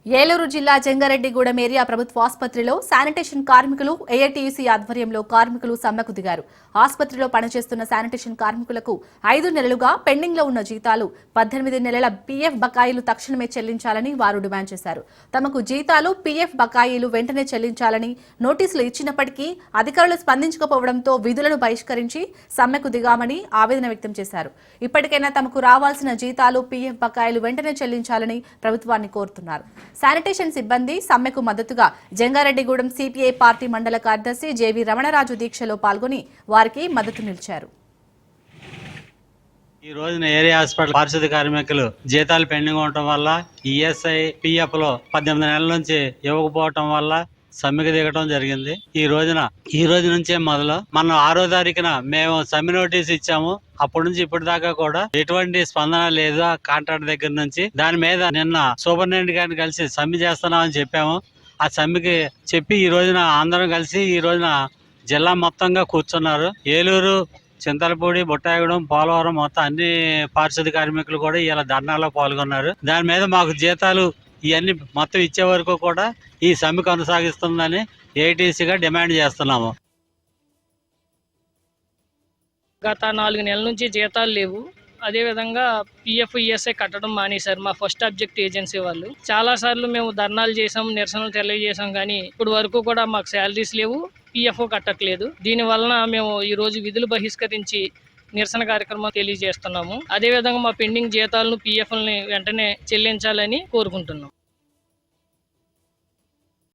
ఏలూరు జిల్లా జంగారెడ్డిగూడెం ఏరియా ప్రభుత్వ ఆసుపత్రిలో శానిటేషన్ కార్మికులు ఏఐటీయూసీ ఆధ్వర్యంలో కార్మికులు సమ్మెకు దిగారు. ఆసుపత్రిలో పనిచేస్తున్న శానిటేషన్ కార్మికులకు 5 నెలలుగా పెండింగ్ లో ఉన్న జీతాలు, 18 నెలల పీఎఫ్ బకాయిలు తక్షణమే చెల్లించాలని వారు డిమాండ్ చేశారు. తమకు జీతాలు, పీఎఫ్ బకాయిలు వెంటనే చెల్లించాలని నోటీసులు ఇచ్చినప్పటికీ అధికారులు స్పందించకపోవడంతో విధులను బహిష్కరించి సమ్మెకు దిగామని ఆవేదన వ్యక్తం చేశారు. ఇప్పటికైనా తమకు రావాల్సిన జీతాలు, పీఎఫ్ బకాయిలు వెంటనే చెల్లించాలని ప్రభుత్వాన్ని కోరుతున్నారు. శానిటేషన్ సిబ్బంది సమ్మెకు మద్దతుగా జంగారెడ్డిగూడెం సిపిఐ పార్టీ మండల కార్యదర్శి జేవి రమణరాజు దీక్షలో పాల్గొని వారికి మద్దతు నిలిచారు. ఈ రోజున ఏరియా హాస్పిటల్ పారిశుద్ధ్య కార్మికులు జీతాలు పెండింగ్ ఉండటం వల్ల ఈఎస్ఐ పిఎఫ్ లో 18 నెలల నుంచి ఇవ్వకపోవటం వల్ల సమ్మెకు దిగటం జరిగింది. ఈ రోజు నుంచే మొదలు మనం 6వ తారీఖున మేము సమ్మె నోటీస్ ఇచ్చాము. అప్పటి నుంచి ఇప్పటి దాకా కూడా ఎటువంటి స్పందన లేదు ఆ కాంట్రాక్ట్ దగ్గర నుంచి. దాని మీద నిన్న సూపరింటెండెంట్ గారిని కలిసి సమ్మె చేస్తున్నామని చెప్పాము. ఆ సమ్మెకి చెప్పి ఈ రోజున అందరం కలిసి ఈ రోజున జిల్లా మొత్తంగా కూర్చున్నారు. ఏలూరు, చింతలపూడి, బుట్టాయగూడెం, పోలవరం మొత్తం అన్ని పారిశుద్ధ్య కార్మికులు కూడా ఇలా ధర్నాలో పాల్గొన్నారు. దాని మీద మాకు జీతాలు ఇవన్నీ మొత్తం ఇచ్చే వరకు కూడా ఈ సమ్మె కొనసాగిస్తుందని ఏఐటీసీగా డిమాండ్ చేస్తున్నాము. గత 4 నెలల నుంచి జీతాలు లేవు. అదేవిధంగా పిఎఫ్, ఈఎస్ఐ కట్టడం మానేశారు మా ఫస్ట్ ఆబ్జెక్ట్ ఏజెన్సీ వాళ్ళు. చాలా సార్లు మేము ధర్నాలు చేసాం, నిరసనలు తెలియజేసాం, కానీ ఇప్పుడు వరకు కూడా మాకు శాలరీస్ లేవు, పిఎఫ్ కట్టట్లేదు. దీని వలన మేము ఈ రోజు విధులు బహిష్కరించి నిరసన కార్యక్రమం తెలియజేస్తున్నాము. అదేవిధంగా మా పెండింగ్ జీతాలను, పిఎఫ్లని వెంటనే చెల్లించాలని కోరుకుంటున్నాం.